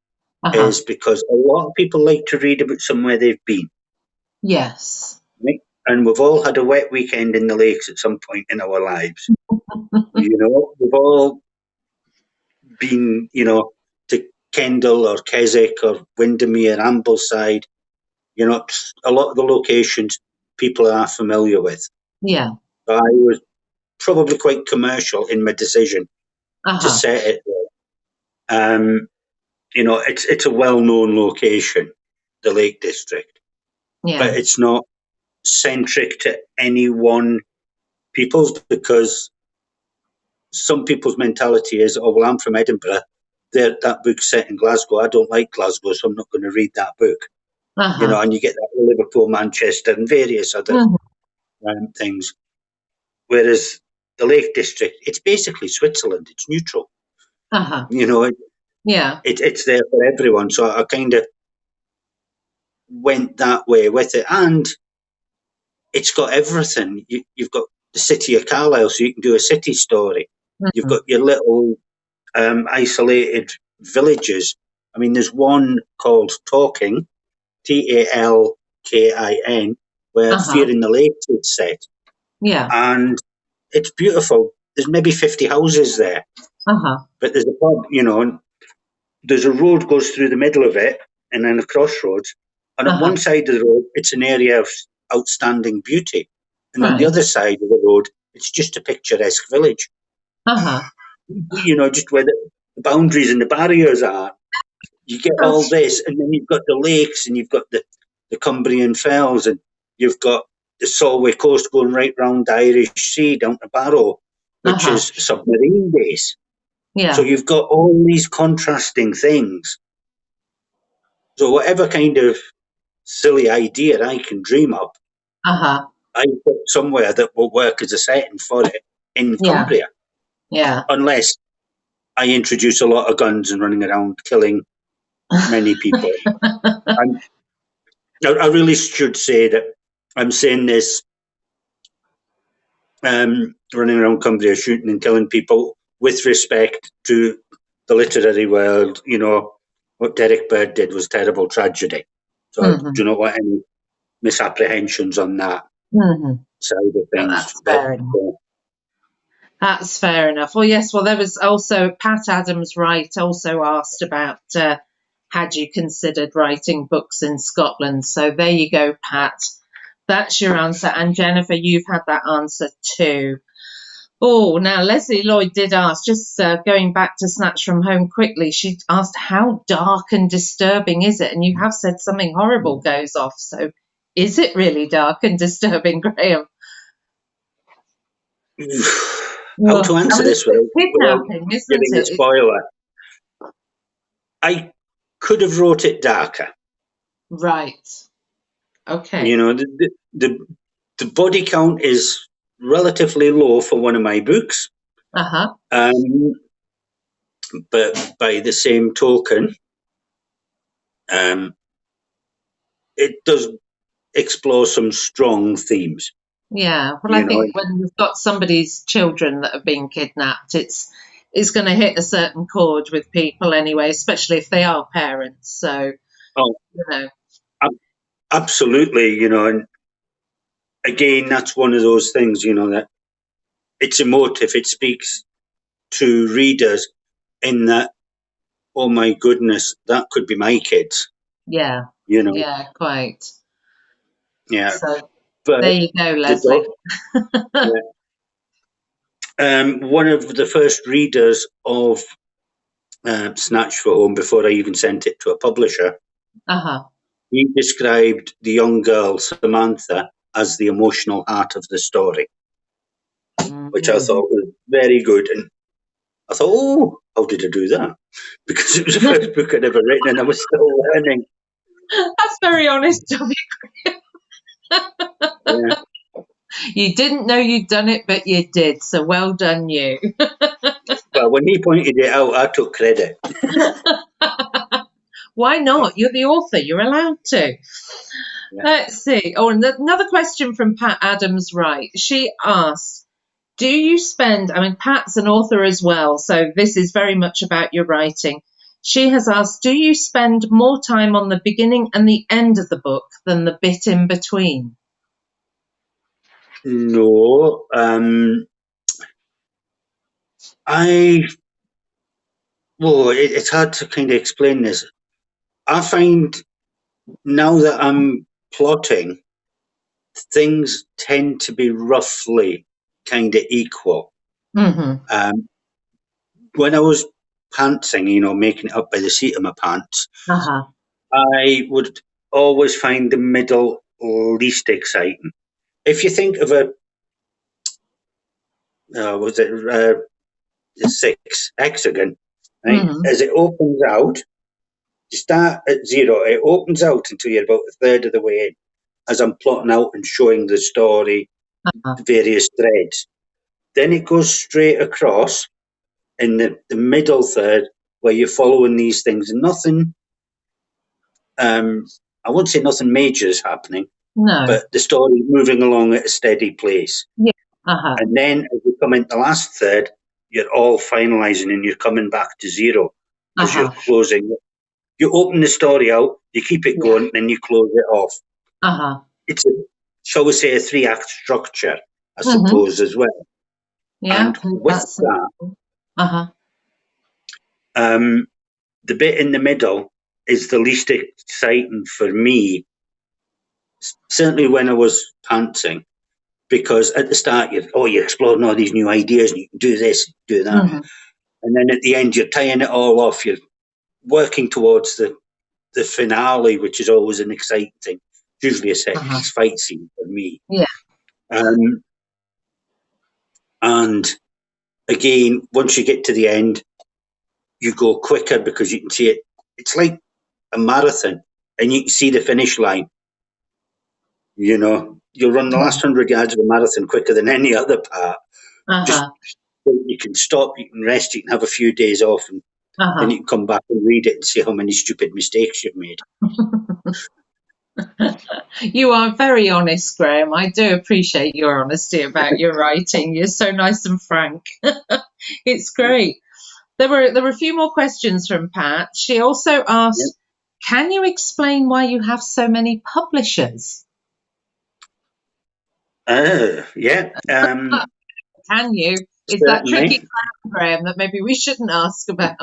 is because a lot of people like to read about somewhere they've been. Yes. Right? And we've all had a wet weekend in the lakes at some point in our lives. You know, we've all been, you know, to Kendal or Keswick or Windermere, Ambleside. You know, a lot of the locations people are familiar with. Yeah. But I was probably quite commercial in my decision to set it there. You know, it's a well-known location, the Lake District. Yeah. But it's not centric to any one people's, because some people's mentality is, oh, well, I'm from Edinburgh. That book's set in Glasgow. I don't like Glasgow, so I'm not going to read that book. You know, and you get that with Liverpool, Manchester, and various other things. Whereas the Lake District, it's basically Switzerland. It's neutral. You know, it's there for everyone. So I kind of went that way with it. And it's got everything. You've got the city of Carlisle, so you can do a city story. You've got your little isolated villages. I mean, there's one called Talking, Talkin, where Fear in the Lakes is set. Yeah. and it's beautiful. There's maybe 50 houses there, but there's a pub, and there's a road goes through the middle of it, and then a crossroads. And on one side of the road, it's an area of outstanding beauty, and on the Right. other side of the road, it's just a picturesque village. Just where the boundaries and the barriers are. You get all this, and then you've got the lakes, and you've got the Cumbrian Fells, and you've got the Solway coast going right round the Irish Sea down to Barrow, which is a submarine base. Yeah. So you've got all these contrasting things. So whatever kind of silly idea I can dream up, I put somewhere that will work as a setting for it in Cumbria. Yeah. Unless I introduce a lot of guns and running around killing many people. I really should say that I'm saying this, running around Cumbria shooting and killing people with respect to the literary world. What Derek Bird did was terrible tragedy. So I do not want any misapprehensions on that side of things. That's fair enough. That's fair enough. Well, yes. Well, there was also Pat Adams Wright also asked about had you considered writing books in Scotland? So there you go, Pat. That's your answer. And Jennifer, you've had that answer too. Oh, now Leslie Lloyd did ask, just going back to Snatch from Home quickly, she asked, how dark and disturbing is it? And you have said something horrible goes off. So is it really dark and disturbing, Graham? How to answer this without kidnapping, isn't giving a spoiler? I could have wrote it darker. Right. Okay. The body count is relatively low for one of my books. But by the same token, it does explore some strong themes. Yeah, well, I think when you've got somebody's children that have been kidnapped, it's going to hit a certain chord with people anyway, especially if they are parents. So, absolutely, and again, that's one of those things, that it's emotive. It speaks to readers in that, oh my goodness, that could be my kids. Yeah. Yeah, quite. Yeah. So there you go, Leslie. One of the first readers of Snatch for Home, before I even sent it to a publisher, he described the young girl, Samantha, as the emotional heart of the story, which I thought was very good. And I thought, oh, how did I do that? Because it was the first book I'd ever written and I was still learning. That's very honest of you. Yeah. You didn't know you'd done it, but you did. So well done, you. Well, when he pointed it out, I took credit. Why not? You're the author. You're allowed to. Yeah. Let's see. Oh, and another question from Pat Adams Wright. She asked, do you spend, Pat's an author as well, so this is very much about your writing. She has asked, do you spend more time on the beginning and the end of the book than the bit in between? No. It's hard to kind of explain this. I find now that I'm plotting, things tend to be roughly kind of equal. When I was pantsing, making it up by the seat of my pants, I would always find the middle least exciting. If you think of a 6 hexagon, right? As it opens out, you start at 0, it opens out until you're about a third of the way in, as I'm plotting out and showing the story, various threads. Then it goes straight across in the middle third, where you're following these things, and nothing, I won't say nothing major is happening, but the story moving along at a steady pace. Yeah. And then as you come into the last third, you're all finalising and you're coming back to 0 as you're closing. You open the story out, you keep it going, then you close it off. It's shall we say, a 3-act structure. I suppose, as well. Yeah, And with that, the bit in the middle is the least exciting for me, certainly when I was pantsing, because at the start you're exploring all these new ideas and you can do this, do that. And then at the end you're tying it all off, you're working towards the finale, which is always an exciting thing. It's usually a set piece fight scene for me. Yeah. And again, once you get to the end, you go quicker because you can see it. It's like a marathon and you can see the finish line. You know, you'll run the last 100 yards of a marathon quicker than any other part. Just you can stop, you can rest, you can have a few days off, and then you can come back and read it and see how many stupid mistakes you've made. You are very honest, Graham. I do appreciate your honesty about your writing. You're so nice and frank. It's great. There were a few more questions from Pat. She also asked, can you explain why you have so many publishers? Yeah. Can you? Is that tricky, Graham, that maybe we shouldn't ask about?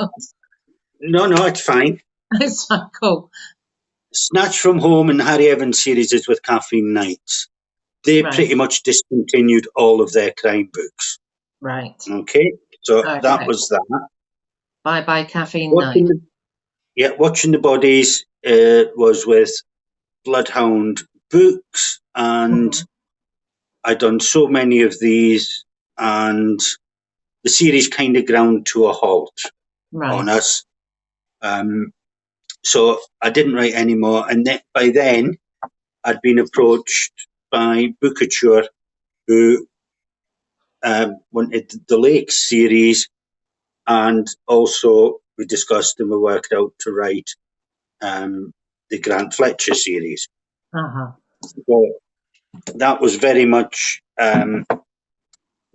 No, it's fine. It's fine, cool. Snatch from Home and Harry Evans series is with Caffeine Nights. They pretty much discontinued all of their crime books. Right. Okay, so that was that. Bye Caffeine Night. Watching the Bodies was with Bloodhound Books, and I'd done so many of these, and the series kind of ground to a halt on us. So I didn't write any more, and by then I'd been approached by Bookouture, who wanted the Lakes series, and also we discussed and we worked out to write the Grant Fletcher series. So that was very much the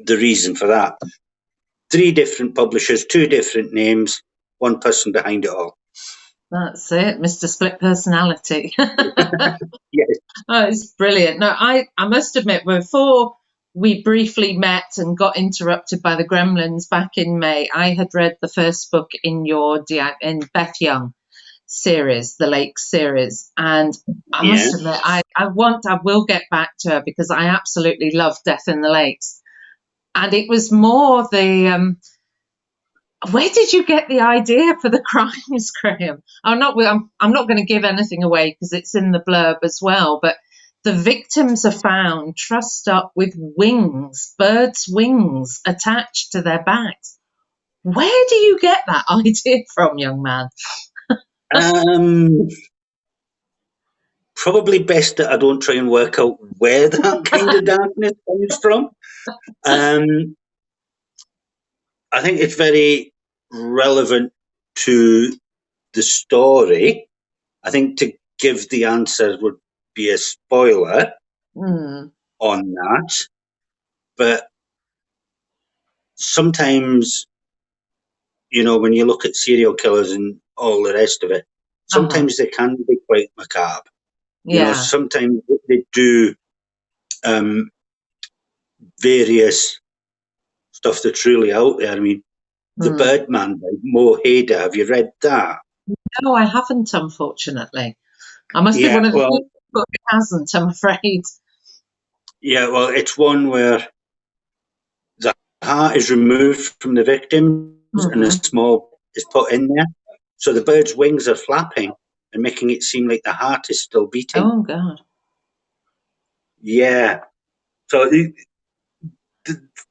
reason for that. 3 different publishers, 2 different names, 1 person behind it all. That's it, Mr. Split Personality. Yes. Oh, it's brilliant. No, I must admit, before we briefly met and got interrupted by the Gremlins back in May, I had read the first book in in Beth Young series, the Lakes series, and I must admit, I will get back to her because I absolutely love Death in the Lakes, and it was more the where did you get the idea for the crimes, Graham? I'm not going to give anything away because it's in the blurb as well, but the victims are found trussed up with wings, birds' wings attached to their backs. Where do you get that idea from, young man? Probably best that I don't try and work out where that kind of darkness comes from. I think it's very relevant to the story. I think to give the answer would be a spoiler on that. But sometimes, you know, when you look at serial killers and all the rest of it, sometimes they can be quite macabre. You know, sometimes they do various stuff that's really out there. I mean, The Birdman by Mo Hayder. Have you read that? No, I haven't, unfortunately. I must be one of the people who hasn't, I'm afraid. Yeah, well, it's one where the heart is removed from the victim and a small is put in there. So the bird's wings are flapping and making it seem like the heart is still beating. Oh, God. Yeah. So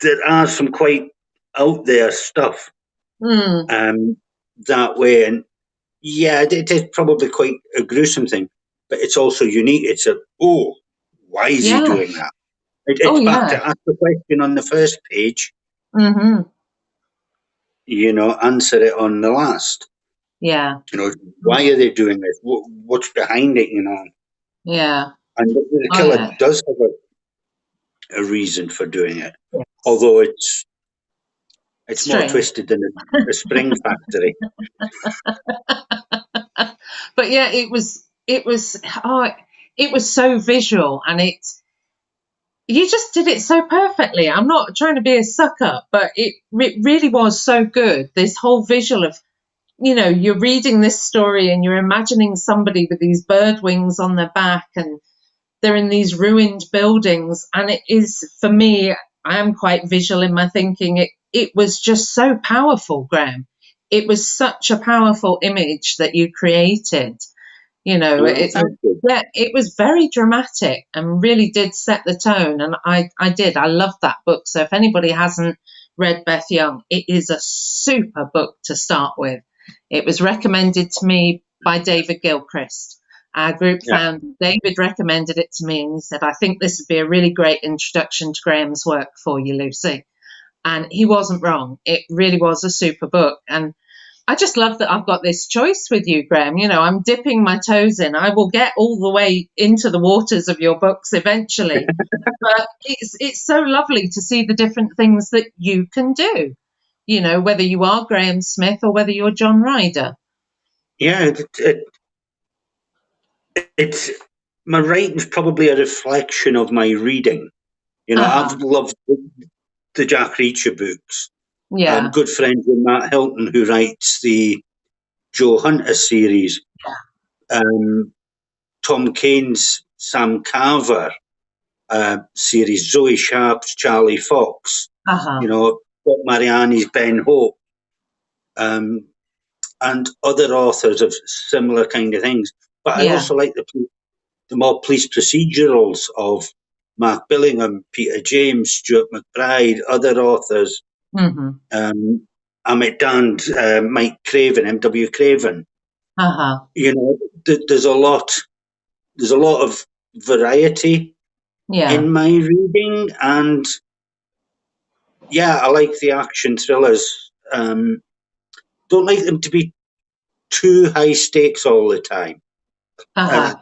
there are some quite out there stuff that way. And yeah, it is probably quite a gruesome thing, but it's also unique. It's why is he doing that? It's back to ask the question on the first page. You know, answer it on the last. Yeah. You know, why are they doing this? What's behind it, you know? Yeah. And the killer does have a reason for doing it. Yes. Although it's more twisted than a spring factory. But yeah, it was so visual, and You just did it so perfectly. I'm not trying to be a sucker, but it really was so good. This whole visual of, you're reading this story and you're imagining somebody with these bird wings on their back and they're in these ruined buildings. And it is, for me, I am quite visual in my thinking. It was just so powerful, Graham. It was such a powerful image that you created. It was very dramatic and really did set the tone. And I loved that book. So if anybody hasn't read Beth Young, it is a super book to start with. It was recommended to me by David Gilchrist, our group founder. David recommended it to me and he said, I think this would be a really great introduction to Graham's work for you, Lucy. And he wasn't wrong. It really was a super book. And I just love that I've got this choice with you, Graham. I'm dipping my toes in. I will get all the way into the waters of your books eventually. But it's so lovely to see the different things that you can do, whether you are Graham Smith or whether you're John Ryder. Yeah, it's my writing's probably a reflection of my reading. I've loved the Jack Reacher books. Yeah. I'm good friends with Matt Hilton, who writes the Joe Hunter series. Tom Kane's Sam Carver series, Zoe Sharp's Charlie Fox, Bob Mariani's Ben Hope, and other authors of similar kind of things. But I also like the more police procedurals of Mark Billingham, Peter James, Stuart McBride, other authors. Mm-hmm. Amit Dand, Mike Craven, M.W. Craven. There's a lot of variety in my reading, and I like the action thrillers. Don't like them to be too high stakes all the time. I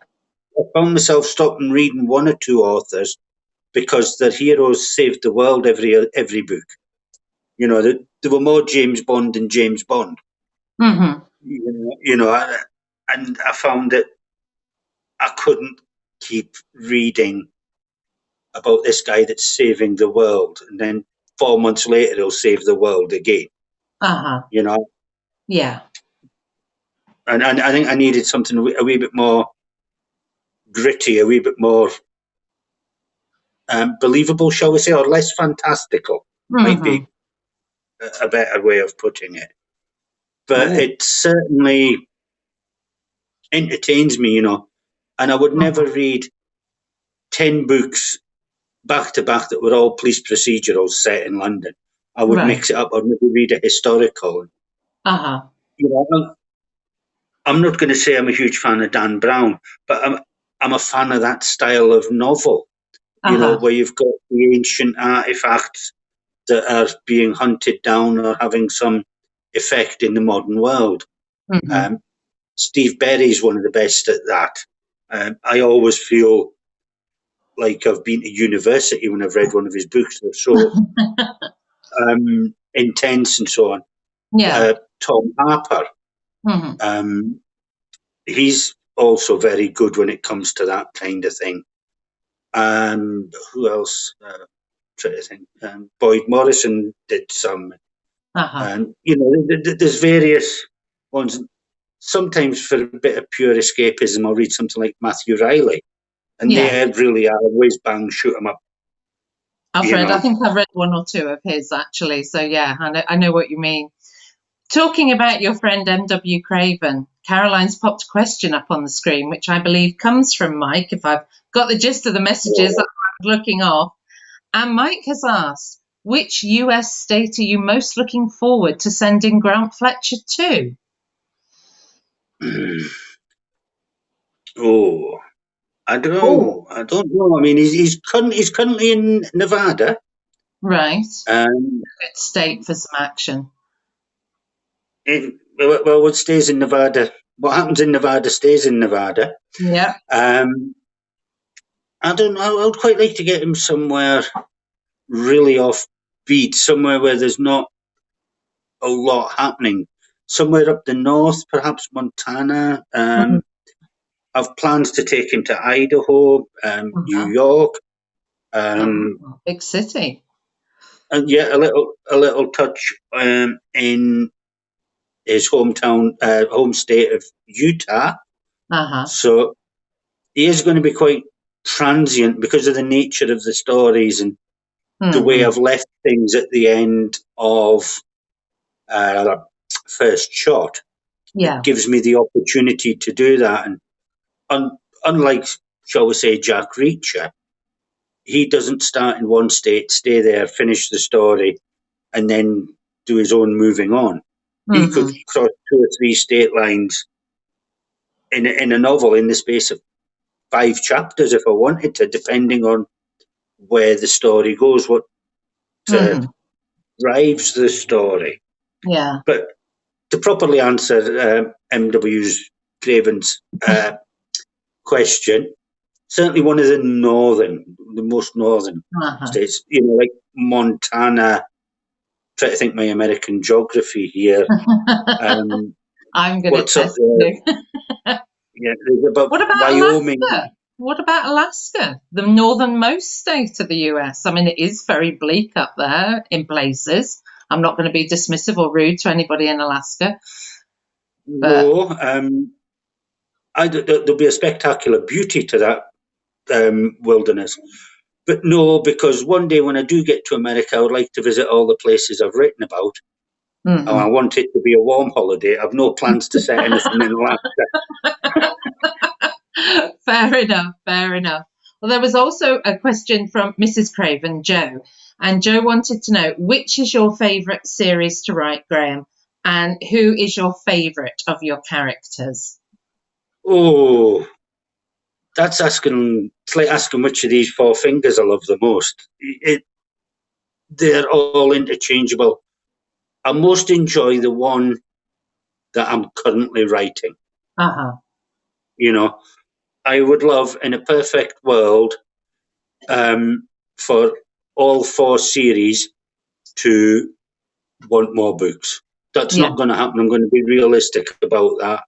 found myself stopping reading one or two authors because their heroes saved the world every book. There were more James Bond than James Bond. Mm-hmm. And I found that I couldn't keep reading about this guy that's saving the world, and then 4 months later he'll save the world again. Yeah. And I think I needed something a wee bit more gritty, a wee bit more believable, shall we say, or less fantastical. Might be a better way of putting it. But it certainly entertains me, and I would never read 10 books back to back that were all police procedurals set in London. I would mix it up. I'd maybe read a historical. I'm not going to say I'm a huge fan of Dan Brown, but I'm a fan of that style of novel, where you've got the ancient artifacts that are being hunted down or having some effect in the modern world. Steve Berry's one of the best at that. I always feel like I've been to university when I've read one of his books. They're so intense and so on. Tom Harper, he's also very good when it comes to that kind of thing. Who else? Trying to think. Boyd Morrison did some. There's various ones. Sometimes for a bit of pure escapism, I'll read something like Matthew Riley, and they really are always bang, shoot 'em up. I think I've read one or two of his actually. So I know what you mean. Talking about your friend M.W. Craven, Caroline's popped a question up on the screen, which I believe comes from Mike, if I've got the gist of the messages that I'm looking off. And Mike has asked, which US state are you most looking forward to sending Grant Fletcher to? I don't know. I mean, he's currently in Nevada. Right. Good state for some action. What stays in Nevada? What happens in Nevada stays in Nevada. Yeah. I don't know. I would quite like to get him somewhere really offbeat, somewhere where there's not a lot happening. Somewhere up the north, perhaps Montana. I've plans to take him to Idaho, New York. Big city. And yet a little touch in his hometown, home state of Utah. So he is going to be quite transient because of the nature of the stories and the way I've left things at the end of First Shot. Yeah. It gives me the opportunity to do that. And unlike, shall we say, Jack Reacher, he doesn't start in one state, stay there, finish the story, and then do his own moving on. He could cross 2 or 3 state lines in a novel in the space of 5 chapters if I wanted to, depending on where the story goes, what drives the story. Yeah. But to properly answer M.W.'s Craven's question, certainly one of the most northern states, like Montana. Try to think my American geography here. I'm going to test you. Yeah, what about Wyoming? Alaska? What about Alaska, the northernmost state of the US? I mean, it is very bleak up there in places. I'm not going to be dismissive or rude to anybody in Alaska. No, there'll be a spectacular beauty to that wilderness. But no, because one day when I do get to America, I would like to visit all the places I've written about. And I want it to be a warm holiday. I've no plans to set anything in Alaska. Fair enough, fair enough. Well, there was also a question from Mrs. Craven, Jo. And Jo wanted to know, which is your favourite series to write, Graham? And who is your favourite of your characters? Oh, that's asking. It's like asking which of these 4 fingers I love the most. They're all interchangeable. I most enjoy the one that I'm currently writing. I would love, in a perfect world, for all 4 series to want more books. That's not going to happen. I'm going to be realistic about that.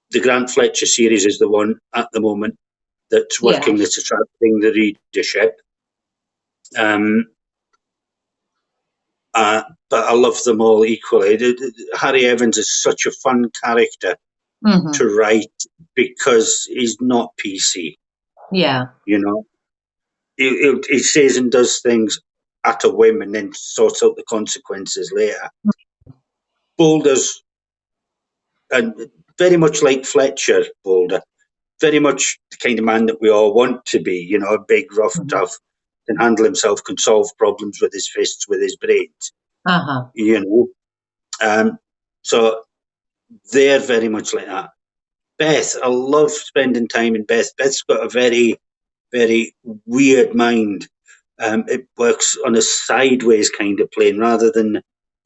The Grant Fletcher series is the one at the moment that's working, that's attracting the readership. But I love them all equally. Harry Evans is such a fun character to write because he's not PC. Yeah. He says and does things at a whim and then sorts out the consequences later. Boulder's, and very much like Fletcher, Boulder, very much the kind of man that we all want to be, a big, rough, tough, can handle himself, can solve problems with his fists, with his brains. So they're very much like that. Beth, I love spending time in Beth. Beth's got a very, very weird mind. It works on a sideways kind of plane rather than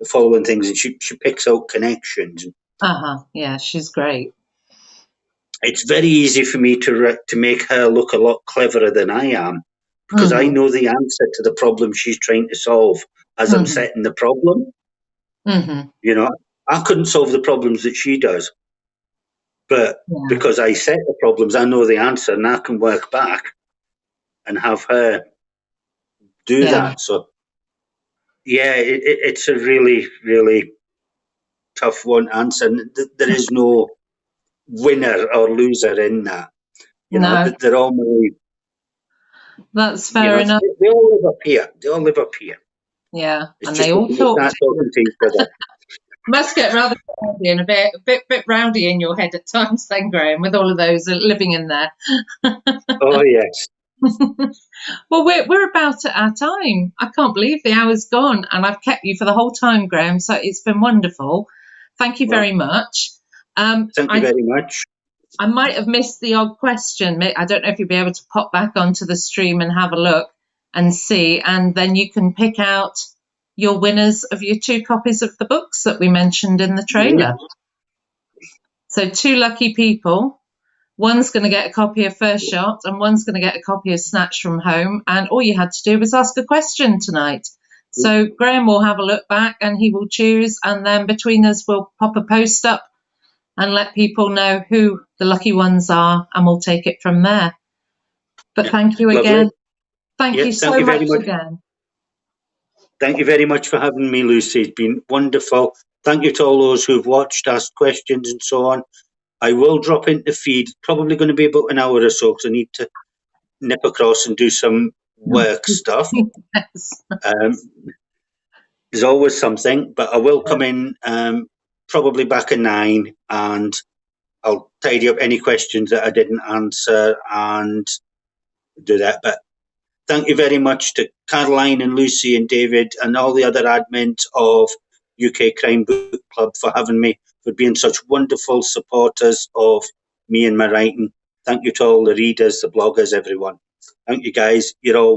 following things, and she picks out connections. Yeah, she's great. It's very easy for me to make her look a lot cleverer than I am, because I know the answer to the problem she's trying to solve as I'm setting the problem. I couldn't solve the problems that she does, but because I set the problems, I know the answer, and I can work back and have her do that. So, it's a really, really tough one to answer. There is no winner or loser in that. They're all really. That's fair enough. They all live up here. Yeah, and they all talk to each other. Must get rather rowdy and a bit rowdy in your head at times, then, Graham, with all of those living in there. Oh yes. Well, we're about at our time. I can't believe the hour's gone, and I've kept you for the whole time, Graham. So it's been wonderful. Thank you very much. Thank you very much. I might have missed the odd question. I don't know if you'll be able to pop back onto the stream and have a look and see, and then you can pick out your winners of your 2 copies of the books that we mentioned in the trailer. So 2 lucky people. One's going to get a copy of First Shot and one's going to get a copy of Snatched from Home. And all you had to do was ask a question tonight. So Graham will have a look back and he will choose. And then between us, we'll pop a post up and let people know who the lucky ones are. And we'll take it from there. But thank you Lovely. again. Thank Yeah, you so thank you very much much. again. Thank you very much for having me, Lucy. It's been wonderful. Thank you to all those who've watched, asked questions and so on. I will drop into the feed. Probably going to be about an hour or so because I need to nip across and do some work stuff. Yes. There's always something, but I will come in probably back at 9 and I'll tidy up any questions that I didn't answer and do that. But thank you very much to Caroline and Lucy and David and all the other admins of UK Crime Book Club for having me, for being such wonderful supporters of me and my writing. Thank you to all the readers, the bloggers, everyone. Thank you guys. You're all